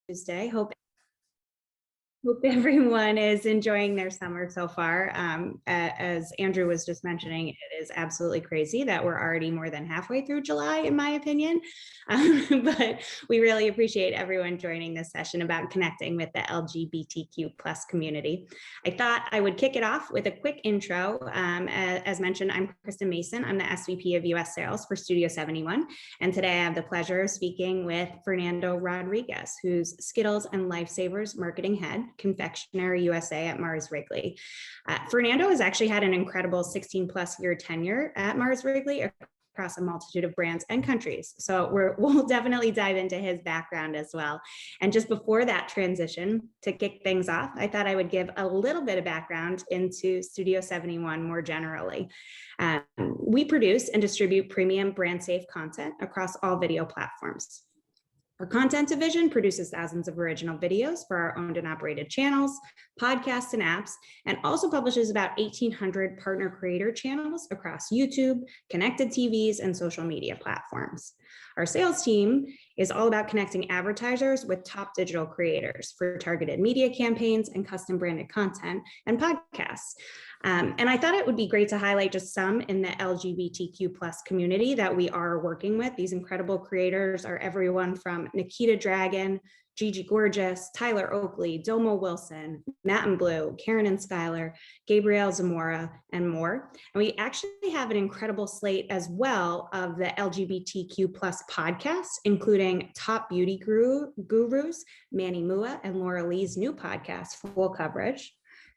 Tuesday. Hope everyone is enjoying their summer so far. As Andrew was just mentioning, it is absolutely crazy that we're already more than halfway through July, in my opinion. But we really appreciate everyone joining this session about connecting with the LGBTQ plus community. I thought I would kick it off with a quick intro. As mentioned, I'm Kristin Mason. I'm the SVP of US Sales for Studio71. And today I have the pleasure of speaking with Fernando Rodrigues, who's Skittles and Lifesavers Marketing Head, Confectionery USA at Mars Wrigley. Fernando has actually had an incredible 16+ year tenure at Mars Wrigley across a multitude of brands and countries. So we'll definitely dive into his background as well. And just before that transition, to kick things off, I thought I would give a little bit of background into Studio71 more generally. We produce and distribute premium brand safe content across all video platforms. Our content division produces thousands of original videos for our owned and operated channels, podcasts, and apps, and also publishes about 1,800 partner creator channels across YouTube, connected TVs, and social media platforms. Our sales team is all about connecting advertisers with top digital creators for targeted media campaigns and custom branded content and podcasts. And I thought it would be great to highlight just some in the LGBTQ plus community that we are working with. These incredible creators are everyone from Nikita Dragon, Gigi Gorgeous, Tyler Oakley, Domo Wilson, Matt and Blue, Karen and Skylar, Gabrielle Zamora, and more. And we actually have an incredible slate as well of the LGBTQ plus podcasts, including Top Beauty Gurus, Manny Mua and Laura Lee's new podcast, Full Coverage,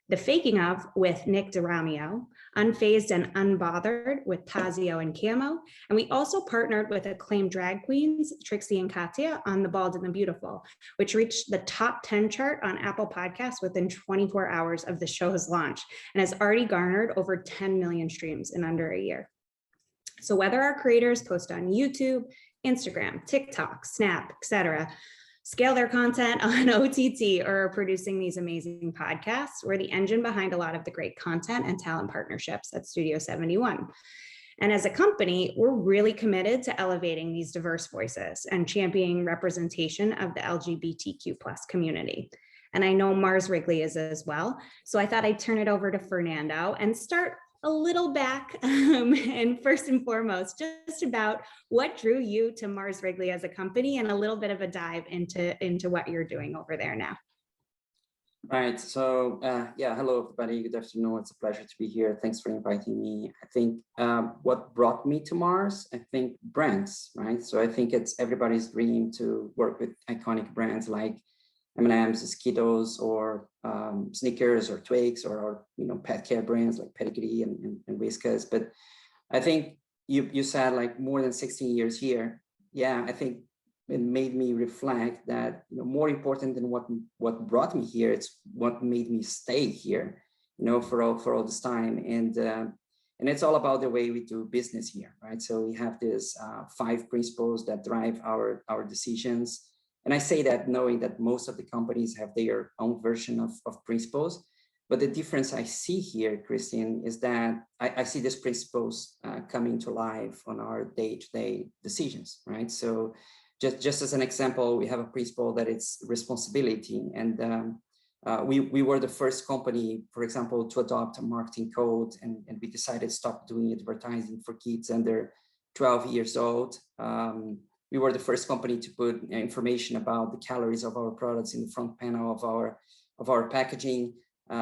The Faking Of with Nick DeRamio, Unfazed and Unbothered with Tazio and Camo. And we also partnered with acclaimed drag queens, Trixie and Katya, on The Bald and the Beautiful, which reached the top 10 chart on Apple Podcasts within 24 hours of the show's launch and has already garnered over 10 million streams in under a year. So whether our creators post on YouTube, Instagram, TikTok, Snap, etc., scale their content on OTT, or are producing these amazing podcasts, we're the engine behind a lot of the great content and talent partnerships at Studio71. And as a company, we're really committed to elevating these diverse voices and championing representation of the LGBTQ plus community. And I know Mars Wrigley is as well. So I thought I'd turn it over to Fernando and start a little back, and first and foremost, just about what drew you to Mars Wrigley as a company, and a little bit of a dive into what you're doing over there now. Right. So yeah, hello everybody. Good afternoon. It's a pleasure to be here. Thanks for inviting me. I think what brought me to Mars, I think brands, right? So I think it's everybody's dream to work with iconic brands like M&M's, Skittles, or Snickers, or Twix, or pet care brands like Pedigree and Whiskas. But I think you said like more than 16 years here. Yeah, I think it made me reflect that more important than what brought me here, it's what made me stay here, for all this time. And it's all about the way we do business here, right? So we have these 5 principles that drive our decisions. And I say that knowing that most of the companies have their own version of principles. But the difference I see here, Kristin, is that I see these principles coming to life on our day-to-day decisions, right? So just as an example, we have a principle that it's responsibility. And we were the first company, for example, to adopt a marketing code, and we decided to stop doing advertising for kids under 12 years old. We were the first company to put information about the calories of our products in the front panel of our packaging,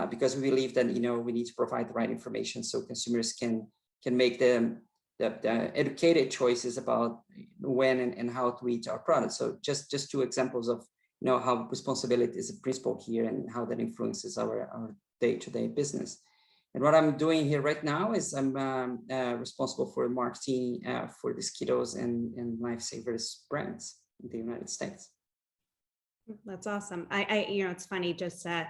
because we believe that we need to provide the right information so consumers can make the educated choices about when and how to eat our products. So just 2 examples of how responsibility is a principle here and how that influences our day-to-day business. And what I'm doing here right now is I'm responsible for marketing for the Skittles and Lifesavers brands in the United States. That's awesome. It's funny, just a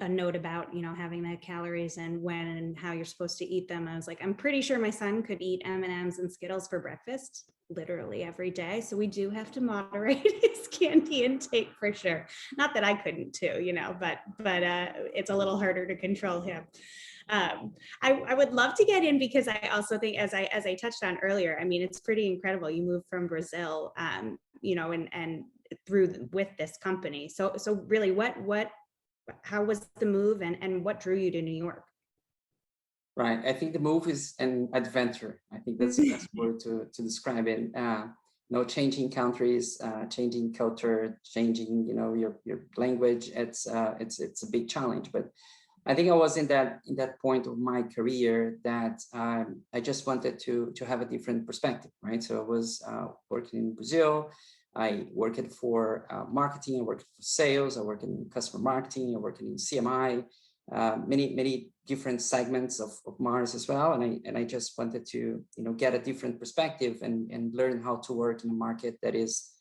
note about, having the calories and when and how you're supposed to eat them. I was like, I'm pretty sure my son could eat M&Ms and Skittles for breakfast literally every day. So we do have to moderate his candy intake for sure. Not that I couldn't too, but it's a little harder to control him. I would love to get in, because I also think, as I touched on earlier, I mean, it's pretty incredible. You moved from Brazil, and with this company. So really, how was the move, and what drew you to New York? Right. I think the move is an adventure. I think that's the best word to describe it. Changing countries, changing culture, changing, your language. It's a big challenge. But I think I was in that point of my career that I just wanted to have a different perspective, right? So I was working in Brazil. I worked for marketing. I worked for sales. I worked in customer marketing. I worked in CMI. Many different segments of Mars as well, and I just wanted to get a different perspective and learn how to work in a market that is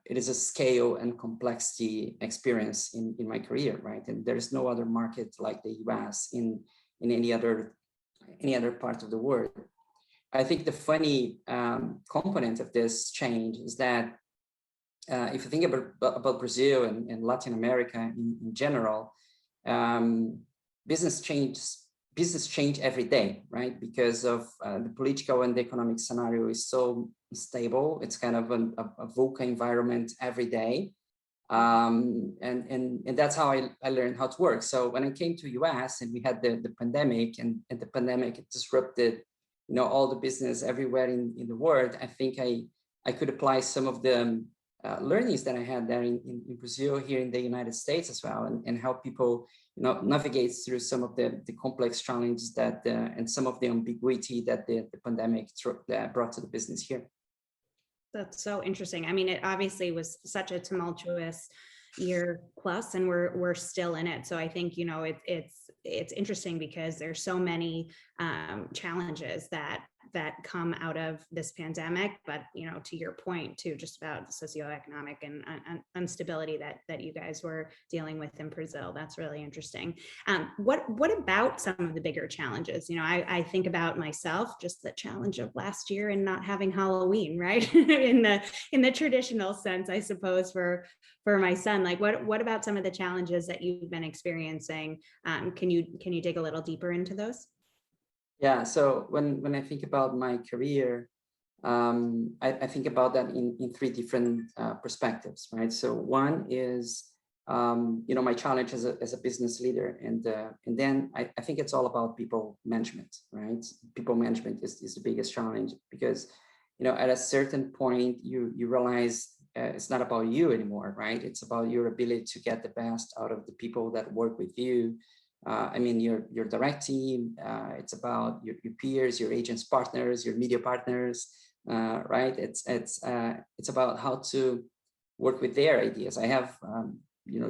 it is a scale and complexity experience in my career, right? And there is no other market like the US in any other part of the world. I think the funny component of this change is that if you think about Brazil and Latin America in general, business change every day, right? Because of the political and the economic scenario is so stable. It's kind of a VUCA environment every day. And that's how I learned how to work. So when I came to US and we had the pandemic, and the pandemic disrupted all the business everywhere in the world, I think I could apply some of the learnings that I had there in Brazil, here in the United States as well, and help people navigate through some of the complex challenges that and some of the ambiguity that the pandemic brought to the business here. That's so interesting. I mean, it obviously was such a tumultuous year plus, and we're still in it. So I think it's interesting because there's so many challenges that come out of this pandemic, but to your point too, just about socioeconomic and instability that you guys were dealing with in Brazil. That's really interesting. What about some of the bigger challenges? I think about myself, just the challenge of last year and not having Halloween, right? in the traditional sense, I suppose, for my son. Like, what about some of the challenges that you've been experiencing? Can you dig a little deeper into those? Yeah, so when I think about my career, I think about that in three different perspectives, right? So one is, my challenge as a business leader, and then I think it's all about people management, right? People management is the biggest challenge, because at a certain point you realize it's not about you anymore, right? It's about your ability to get the best out of the people that work with you. Your direct team, it's about your peers, your agents, partners, your media partners, right? It's about how to work with their ideas. I have,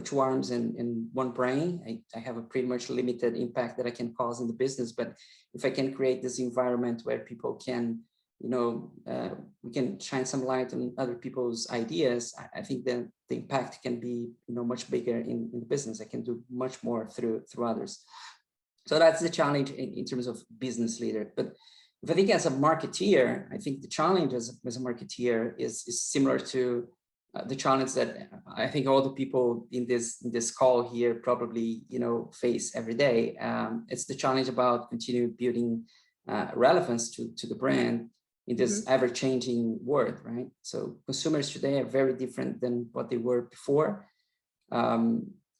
two arms and one brain. I have a pretty much limited impact that I can cause in the business, but if I can create this environment where people can, we can shine some light on other people's ideas, I think that the impact can be, much bigger in the business. I can do much more through others. So that's the challenge in terms of business leader. But if I think as a marketeer, I think the challenge as a marketeer is similar to the challenge that I think all the people in this call here probably, face every day. It's the challenge about continue building relevance to the brand in this ever-changing world, right? So consumers today are very different than what they were before.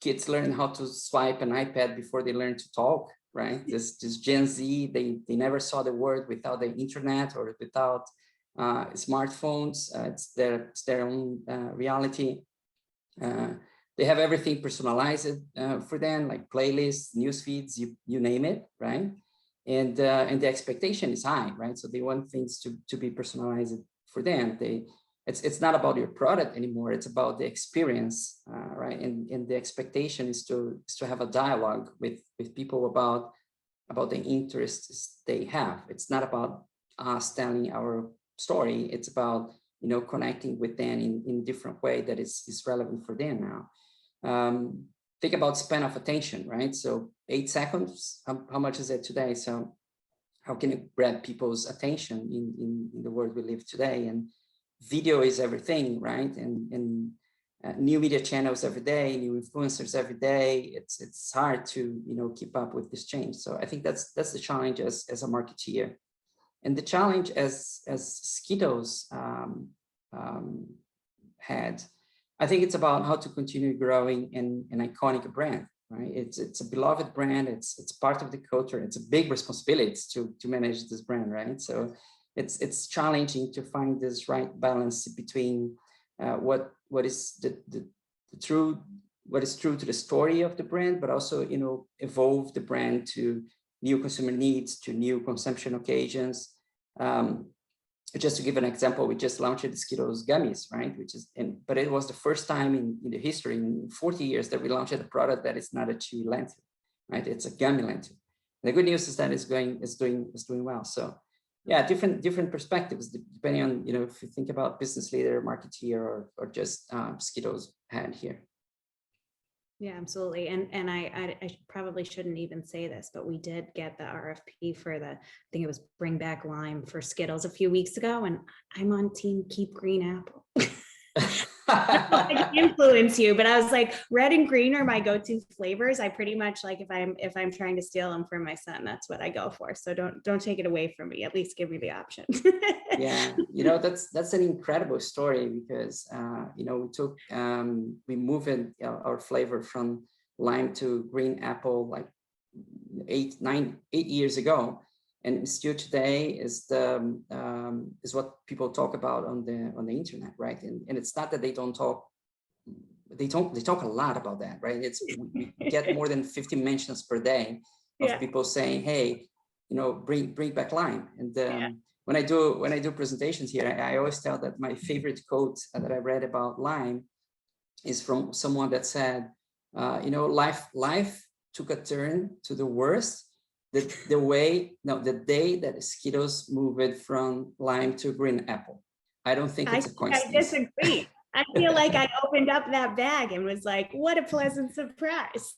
Kids learn how to swipe an iPad before they learn to talk, right? This Gen Z, they never saw the world without the internet or without smartphones. It's their own reality. They have everything personalized for them, like playlists, news feeds, you name it, right? And the expectation is high, right? So they want things to be personalized for them. It's not about your product anymore. It's about the experience, right? And the expectation is to have a dialogue with people about the interests they have. It's not about us telling our story. It's about connecting with them in a different way that is relevant for them now. Think about span of attention, right? So 8 seconds, how much is it today? So how can you grab people's attention in the world we live today? And video is everything, right? And new media channels every day, new influencers every day. It's hard to keep up with this change. So I think that's the challenge as a marketeer, and the challenge as Skittles had. I think it's about how to continue growing an iconic brand, right? It's a beloved brand. It's part of the culture. It's a big responsibility to manage this brand, right? So it's challenging to find this right balance between what is the true, what is true to the story of the brand, but also, you know, evolve the brand to new consumer needs, to new consumption occasions. Just to give an example, we just launched the Skittles gummies, right? But it was the first time in the history, in 40 years, that we launched a product that is not a chewy lentil, right? It's a gummy lentil. The good news is that it's doing well. So yeah, different perspectives depending on, you know, if you think about business leader, marketeer, or just Skittles head here. Yeah, absolutely. And I probably shouldn't even say this, but we did get the RFP for I think it was Bring Back Lime for Skittles a few weeks ago, and I'm on team Keep Green Apple. I can influence you, but I was like, red and green are my go-to flavors. I pretty much, like, if I'm trying to steal them from my son, that's what I go for. So don't take it away from me. At least give me the option. Yeah, you know, that's an incredible story, because you know, we moved our flavor from lime to green apple like 8 years ago, and still today is what people talk about on the internet, right? And it's not that they don't talk. They talk a lot about that, right? We get more than 50 mentions per day of people saying, hey, you know, bring back lime. And when I do presentations here, I always tell that my favorite quote that I read about lime is from someone that said, you know, life took a turn to the worst the day that Skittles moved from lime to green apple. I don't think it's a coincidence. I disagree. I feel like I opened up that bag and was like, what a pleasant surprise.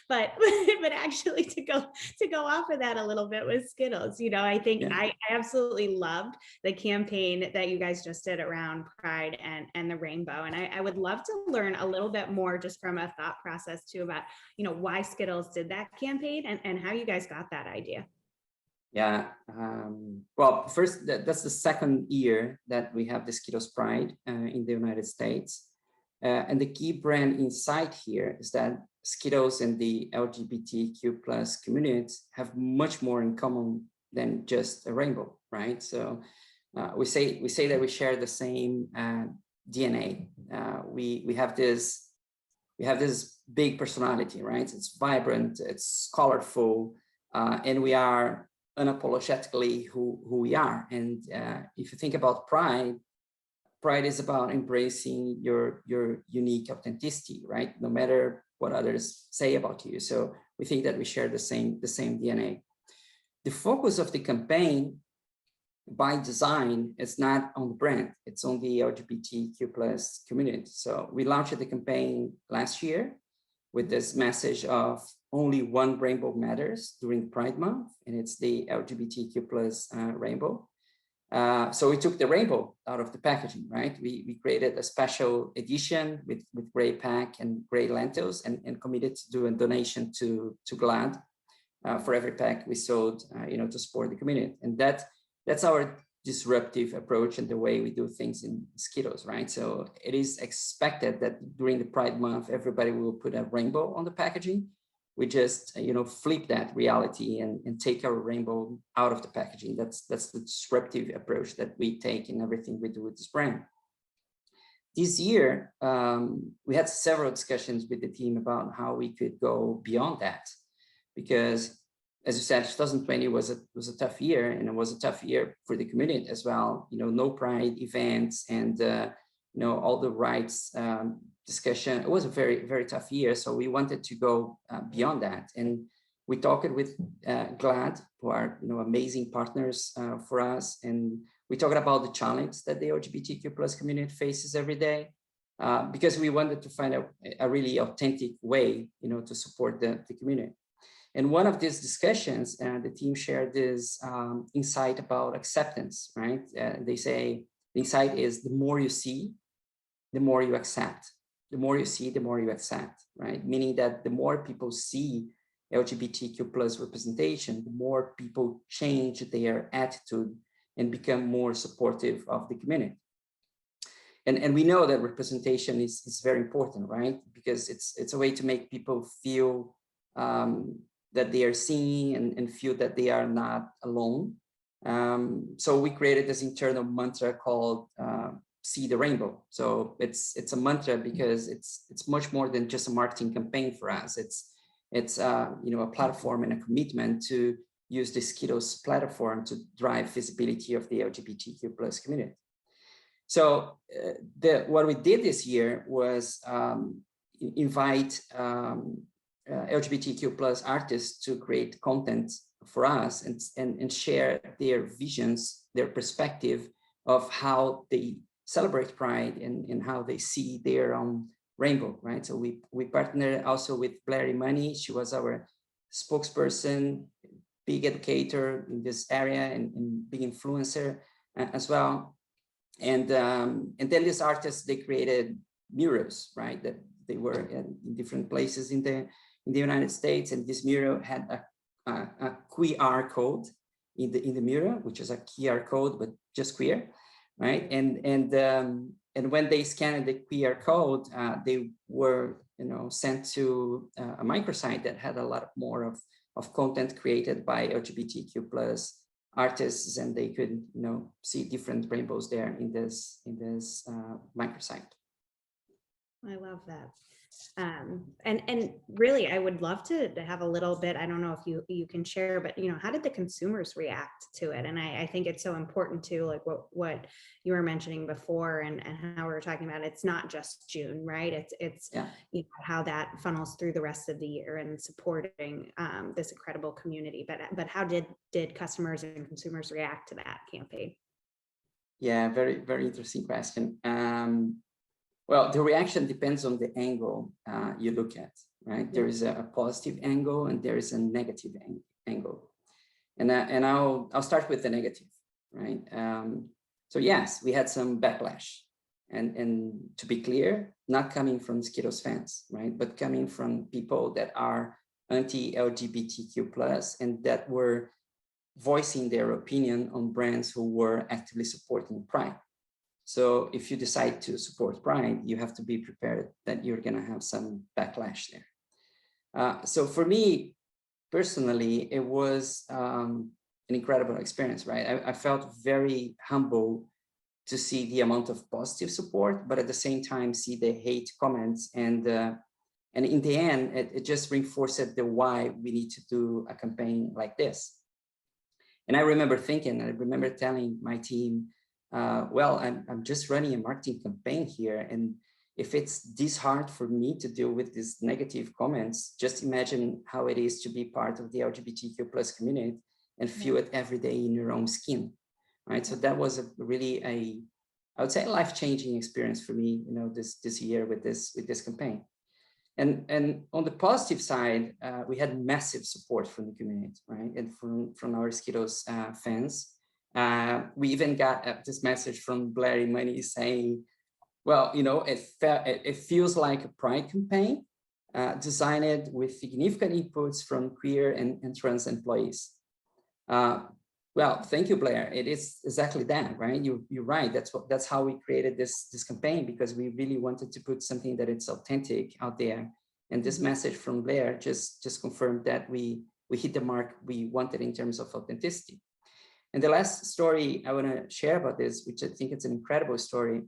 but actually to go off of that a little bit with Skittles, you know, I think I absolutely loved the campaign that you guys just did around Pride and the rainbow. And I would love to learn a little bit more just from a thought process too about, you know, why Skittles did that campaign and how you guys got that idea. Yeah, well, first, that's the second year that we have the Skittles Pride in the United States. And the key brand insight here is that Skittles and the LGBTQ plus communities have much more in common than just a rainbow, right? So we say that we share the same DNA. We have this big personality, right? It's vibrant, it's colorful, and we are unapologetically who we are. And if you think about pride is about embracing your unique authenticity, right? No matter what others say about you. So we think that we share the same DNA. The focus of the campaign by design is not on the brand, it's on the LGBTQ plus community. So we launched the campaign last year with this message of only one rainbow matters during Pride Month, and it's the LGBTQ plus rainbow. So we took the rainbow out of the packaging, right? We created a special edition with gray pack and gray lentils, and committed to do a donation to GLAAD for every pack we sold, you know, to support the community. And that's our disruptive approach and the way we do things in Skittles, right? So it is expected that during the Pride Month, everybody will put a rainbow on the packaging. We just, you know, flip that reality and take our rainbow out of the packaging. That's the disruptive approach that we take in everything we do with this brand. This year, we had several discussions with the team about how we could go beyond that, because as you said, 2020 was a tough year, and it was a tough year for the community as well. You know, no Pride events and you know, all the rights discussion. It was a very, very tough year. So we wanted to go beyond that, and we talked with GLAAD, who are, you know, amazing partners for us, and we talked about the challenge that the LGBTQ plus community faces every day, because we wanted to find a really authentic way, you know, to support the community. And one of these discussions, the team shared this insight about acceptance, right? They say the insight is the more you see, the more you accept. The more you see, the more you accept, right? Meaning that the more people see LGBTQ plus representation, the more people change their attitude and become more supportive of the community. and we know that representation is very important, right? Because it's a way to make people feel that they are seen and feel that they are not alone. So we created this internal mantra called See the Rainbow. So it's a mantra because it's much more than just a marketing campaign for us. It's a platform and a commitment to use the Skittles platform to drive visibility of the LGBTQ plus community. So what we did this year was invite LGBTQ plus artists to create content for us and share their visions, their perspective of how they celebrate Pride and how they see their own rainbow, right? So we partnered also with Blair Money. She was our spokesperson, big educator in this area and big influencer as well. And then these artists, they created murals, right? That they were in different places in the United States, and this mural had a QR code in the mural, which is a QR code but just queer, right? And when they scanned the QR code, they were sent to a microsite that had a lot more of content created by LGBTQ plus artists, and they could see different rainbows there in this microsite. I love that. And really, I would love to have a little bit, I don't know if you can share, but how did the consumers react to it? And I think it's so important to, like what you were mentioning before and how we were talking about, it's not just June, right? It's how that funnels through the rest of the year and supporting this incredible community. But how did customers and consumers react to that campaign? Yeah, very, very interesting question. Well, the reaction depends on the angle you look at, right? There is a positive angle and there is a negative angle. And I'll start with the negative, right? So yes, we had some backlash. And to be clear, not coming from Skittles fans, right? But coming from people that are anti-LGBTQ+, and that were voicing their opinion on brands who were actively supporting Pride. So if you decide to support Pride, you have to be prepared that you're going to have some backlash there. So for me, personally, it was an incredible experience, right? I felt very humble to see the amount of positive support, but at the same time, see the hate comments. And in the end, it just reinforced the why we need to do a campaign like this. And I remember telling my team, well, I'm just running a marketing campaign here. And if it's this hard for me to deal with these negative comments, just imagine how it is to be part of the LGBTQ+ community and feel it every day in your own skin, right? So that was really I would say, a life-changing experience for me, this year with this campaign. And on the positive side, we had massive support from the community, right? And from our Skittles fans. We even got this message from Blair Money saying, well, it feels like a Pride campaign designed with significant inputs from queer and trans employees. Well, thank you, Blair. It is exactly that, right? You're right. That's how we created this campaign, because we really wanted to put something that it's authentic out there. And this message from Blair just confirmed that we hit the mark we wanted in terms of authenticity. And the last story I want to share about this, which I think it's an incredible story,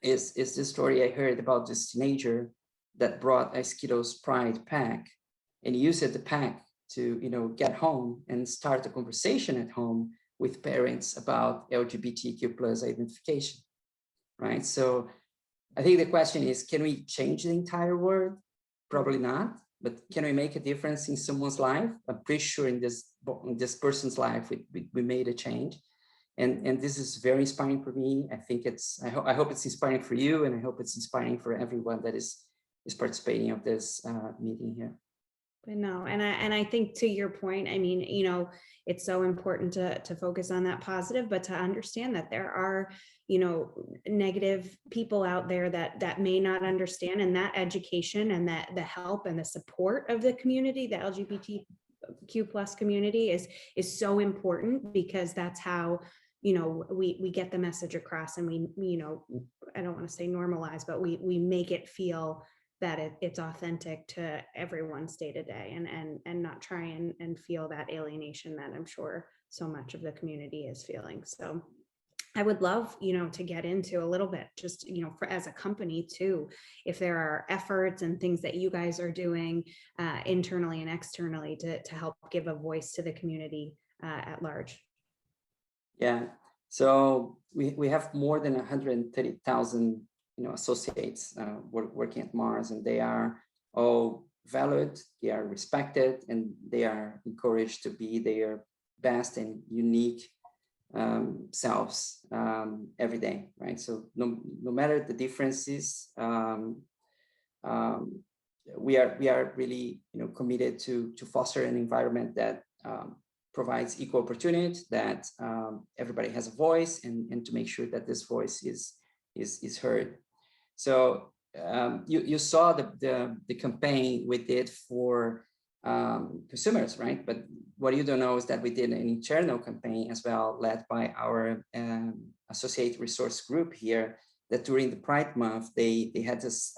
is this story I heard about this teenager that brought a Skittles Pride pack and used the pack to get home and start a conversation at home with parents about LGBTQ+ identification, right? So I think the question is, can we change the entire world? Probably not. But can we make a difference in someone's life? I'm pretty sure in this person's life, we made a change. And this is very inspiring for me. I think I hope it's inspiring for you, and I hope it's inspiring for everyone that is participating of this meeting here. No, and I think to your point, I mean, it's so important to focus on that positive, but to understand that there are, negative people out there that may not understand, and that education and that the help and the support of the community, the LGBTQ+ community is so important, because that's how we get the message across, and we I don't want to say normalize, but we make it feel that it's authentic to everyone's day to day, and not try and feel that alienation that I'm sure so much of the community is feeling. So I would love, to get into a little bit, just, for as a company too, if there are efforts and things that you guys are doing internally and externally to help give a voice to the community at large. Yeah, so we have more than 130,000 associates working at Mars, and they are all valued, they are respected, and they are encouraged to be their best and unique selves every day, right? So no matter the differences, we are really committed to foster an environment that provides equal opportunity, that everybody has a voice, and to make sure that this voice is heard. So you saw the campaign we did for consumers, right? But what you don't know is that we did an internal campaign as well, led by our associate resource group here, that during the Pride Month, they had this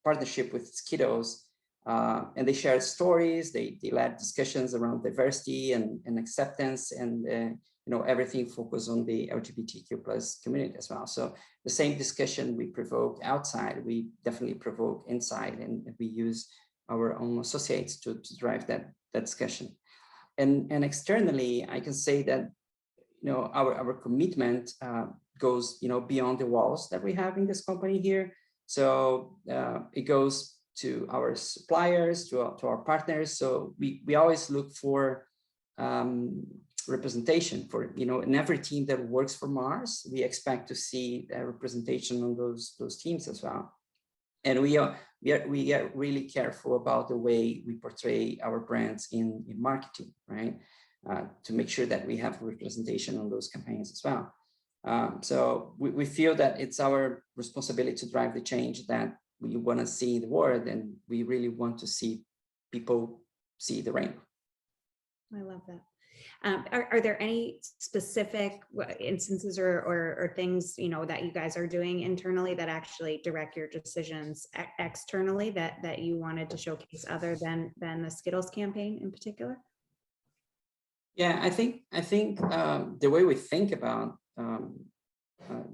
partnership with Skittles, and they shared stories, they led discussions around diversity and acceptance, and everything focused on the LGBTQ plus community as well. So the same discussion we provoke outside, we definitely provoke inside, and we use our own associates to drive that discussion. And externally, I can say that our commitment goes beyond the walls that we have in this company here. So it goes to our suppliers, to our partners. So we always look for representation for in every team that works for Mars. We expect to see a representation on those teams as well. And we are really careful about the way we portray our brands in marketing, right? To make sure that we have representation on those campaigns as well. So we feel that it's our responsibility to drive the change that we want to see in the world, and we really want to see people see the rainbow. I love that. Are there any specific instances or things that you guys are doing internally that actually direct your decisions externally that you wanted to showcase, other than the Skittles campaign in particular? Yeah, I think the way we think about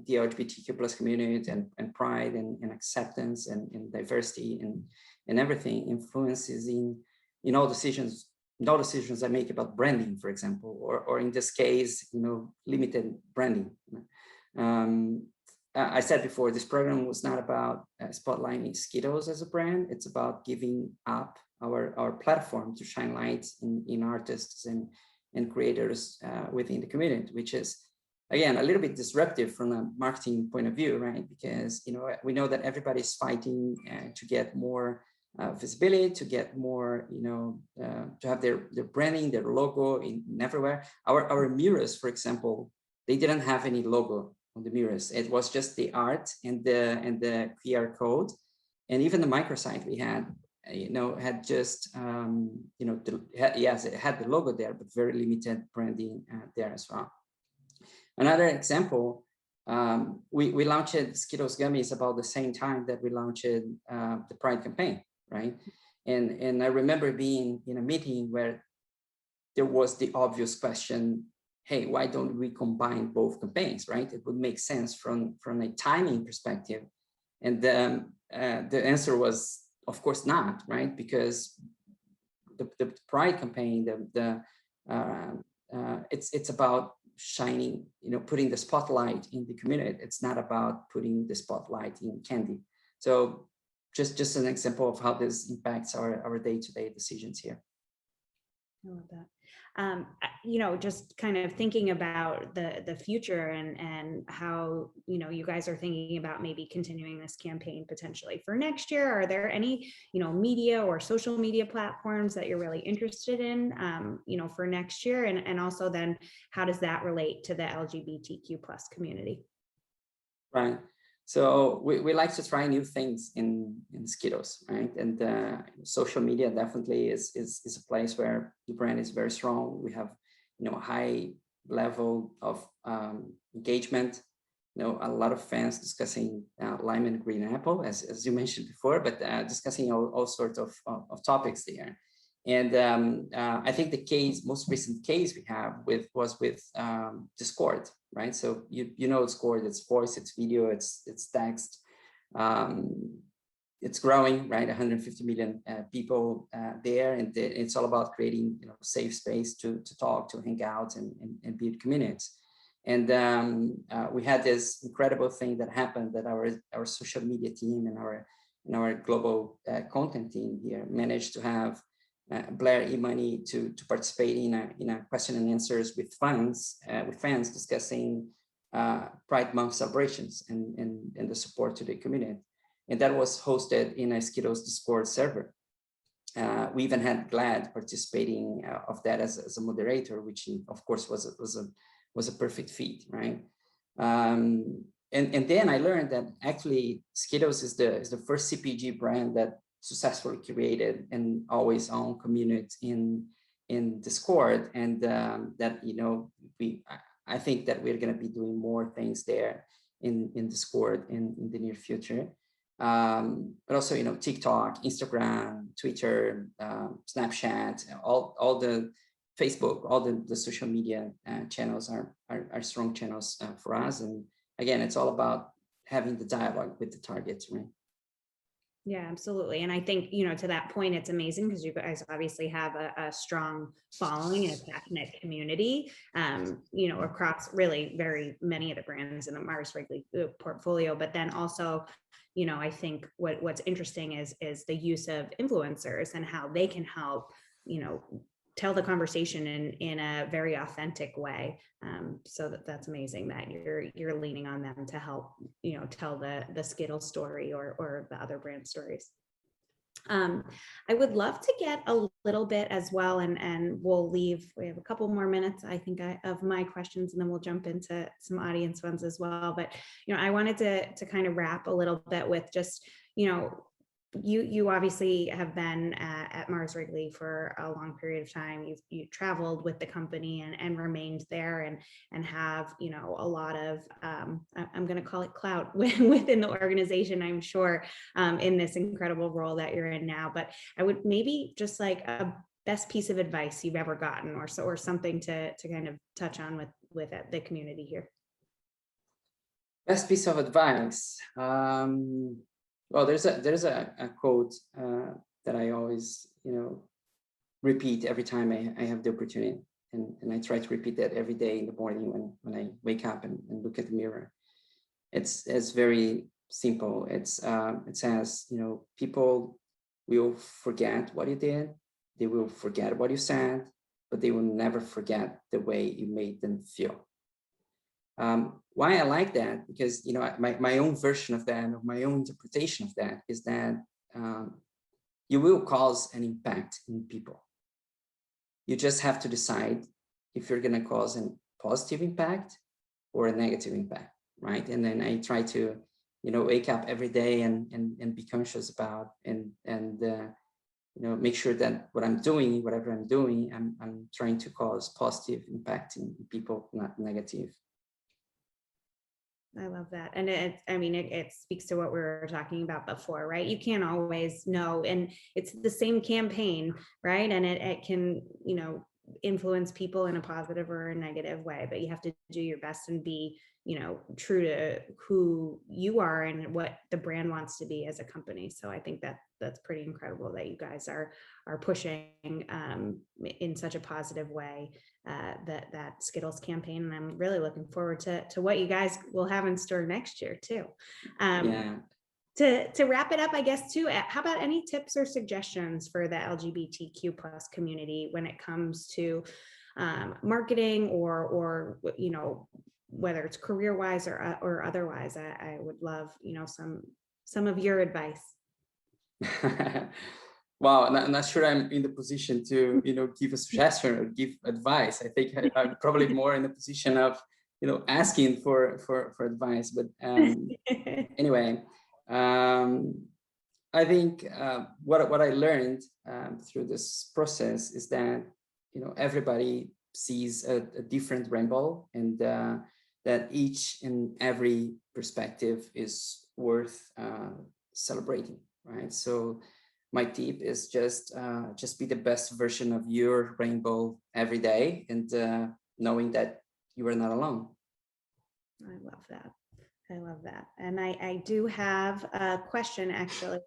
the LGBTQ plus community and pride and acceptance and diversity and everything influences in all decisions I make about branding, for example, or in this case, limited branding. I said before, this program was not about spotlighting Skittles as a brand. It's about giving up our platform to shine lights in artists and creators within the community, which is, again, a little bit disruptive from a marketing point of view, right? Because we know that everybody's fighting to get more visibility, to get more, to have their branding, their logo in everywhere. Our mirrors, for example, they didn't have any logo on the mirrors. It was just the art and the QR code, and even the microsite we had, had just, yes, it had the logo there, but very limited branding there as well. Another example, we launched Skittles gummies about the same time that we launched the Pride campaign, right? And I remember being in a meeting where there was the obvious question, hey, why don't we combine both campaigns, right? It would make sense from a timing perspective. And the answer was, of course not, right? Because the Pride campaign, it's about shining, putting the spotlight in the community. It's not about putting the spotlight in candy. So just an example of how this impacts our day-to-day decisions here. I love that. Just kind of thinking about the future and how, you guys are thinking about maybe continuing this campaign potentially for next year. Are there any, media or social media platforms that you're really interested in, for next year? And also then how does that relate to the LGBTQ plus community? Right. So we like to try new things in Skittles, right? And social media definitely is a place where the brand is very strong. We have high level of engagement. A lot of fans discussing lime and green apple, as you mentioned before, but discussing all sorts of topics there. And I think the most recent case we have was with Discord, right? So you know Discord, it's voice, it's video, it's text. It's growing, right? 150 million people there, and it's all about creating safe space to talk, to hang out, and build communities. And we had this incredible thing that happened, that our social media team and our global content team here managed to have Blair E-Money to participate in a question and answers with fans discussing Pride Month celebrations and the support to the community. And that was hosted in a Skittles Discord server. We even had Glad participating of that as a moderator, which of course was a perfect feat, right? And then I learned that actually Skittles is the first CPG brand that successfully created an always on community in Discord, and that I think that we're going to be doing more things there in Discord in the near future. But also TikTok, Instagram, Twitter, Snapchat, all the Facebook, all the social media channels are strong channels for us. And again, it's all about having the dialogue with the targets, right? Yeah, absolutely. And I think, to that point, it's amazing because you guys obviously have a strong following and a passionate community, across really very many of the brands in the Mars Wrigley portfolio. But then also, I think what's interesting is the use of influencers and how they can help, tell the conversation in a very authentic way. So that's amazing that you're leaning on them to help, tell the Skittles story or the other brand stories. I would love to get a little bit as well, and we have a couple more minutes, I think, of my questions, and then we'll jump into some audience ones as well. But, I wanted to kind of wrap a little bit with just, you obviously have been at Mars Wrigley for a long period of time. You've traveled with the company and remained there and have, a lot of, I'm going to call it clout within the organization, I'm sure, in this incredible role that you're in now. But I would maybe just like a best piece of advice you've ever gotten, or something to kind of touch on with the community here. Best piece of advice. Well, there's a quote that I always, repeat every time I have the opportunity, and I try to repeat that every day in the morning when I wake up and look at the mirror. It's very simple. It says, people will forget what you did, they will forget what you said, but they will never forget the way you made them feel. Why I like that, because my own version of that, or my own interpretation of that, is that you will cause an impact in people. You just have to decide if you're going to cause a positive impact or a negative impact, right? And then I try to wake up every day and be conscious about and make sure that whatever I'm doing, I'm trying to cause positive impact in people, not negative. I love that. And it speaks to what we were talking about before, right? You can't always know, and it's the same campaign, right? And it can, influence people in a positive or a negative way, but you have to do your best and be, true to who you are and what the brand wants to be as a company. So I think that's pretty incredible that you guys are pushing in such a positive way that Skittles campaign. And I'm really looking forward to what you guys will have in store next year too. To wrap it up, I guess too, how about any tips or suggestions for the LGBTQ plus community when it comes to marketing or whether it's career-wise or otherwise? I would love, some of your advice. Wow, I'm not sure I'm in the position to, give a suggestion or give advice. I think I'm probably more in the position of, asking for advice. But anyway, I think what I learned through this process is that, everybody sees a different rainbow, and that each and every perspective is worth celebrating, right? So my tip is just be the best version of your rainbow every day, and knowing that you are not alone. I love that. I love that. And I do have a question actually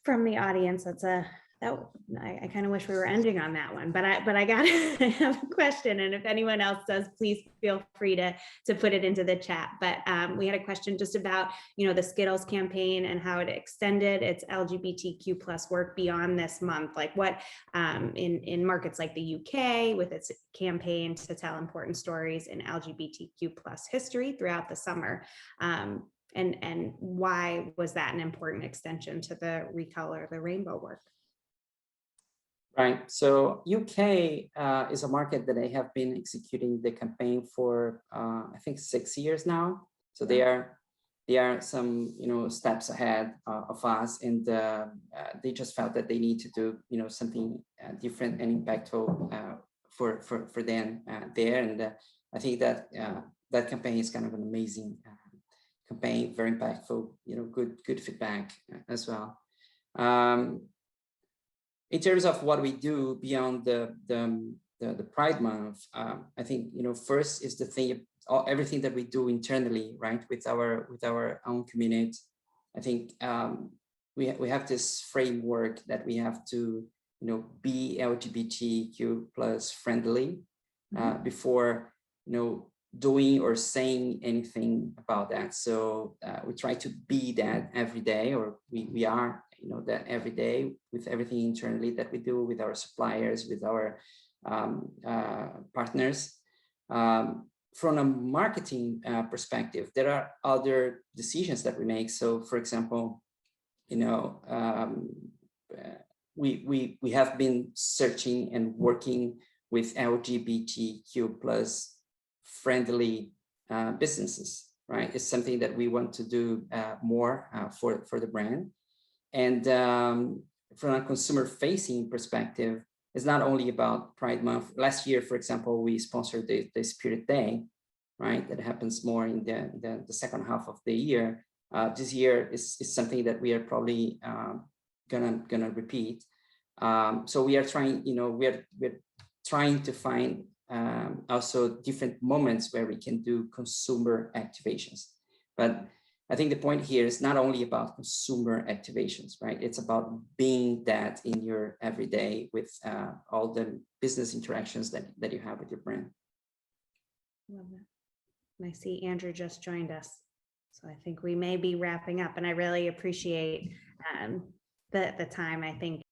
from the audience. I kind of wish we were ending on that one, but I have a question. And if anyone else does, please feel free to put it into the chat. But we had a question just about, the Skittles campaign and how it extended its LGBTQ plus work beyond this month. Like what in markets like the UK with its campaign to tell important stories in LGBTQ plus history throughout the summer. And why was that an important extension to the Recolor the Rainbow work? Right. So UK is a market that they have been executing the campaign for I think 6 years now. So they are some steps ahead of us, and they just felt that they need to do something different and impactful for them there. And I think that that campaign is kind of an amazing campaign, very impactful. Good feedback as well. In terms of what we do beyond the Pride Month, I think first is the thing, everything that we do internally, right, with our own community. I think we have this framework that we have to be LGBTQ plus friendly before doing or saying anything about that. So we try to be that every day, or we are that every day with everything internally that we do with our suppliers, with our partners. From a marketing perspective, there are other decisions that we make. So for example, we have been searching and working with LGBTQ plus friendly businesses, right? It's something that we want to do more for the brand. And from a consumer-facing perspective, it's not only about Pride Month. Last year, for example, we sponsored the Spirit Day, right? That happens more in the second half of the year. This year is something that we are probably gonna repeat. So we are trying, we're trying to find also different moments where we can do consumer activations. But I think the point here is not only about consumer activations, right? It's about being that in your everyday with all the business interactions that you have with your brand. Love that. And I see Andrew just joined us. So I think we may be wrapping up, and I really appreciate the time. I think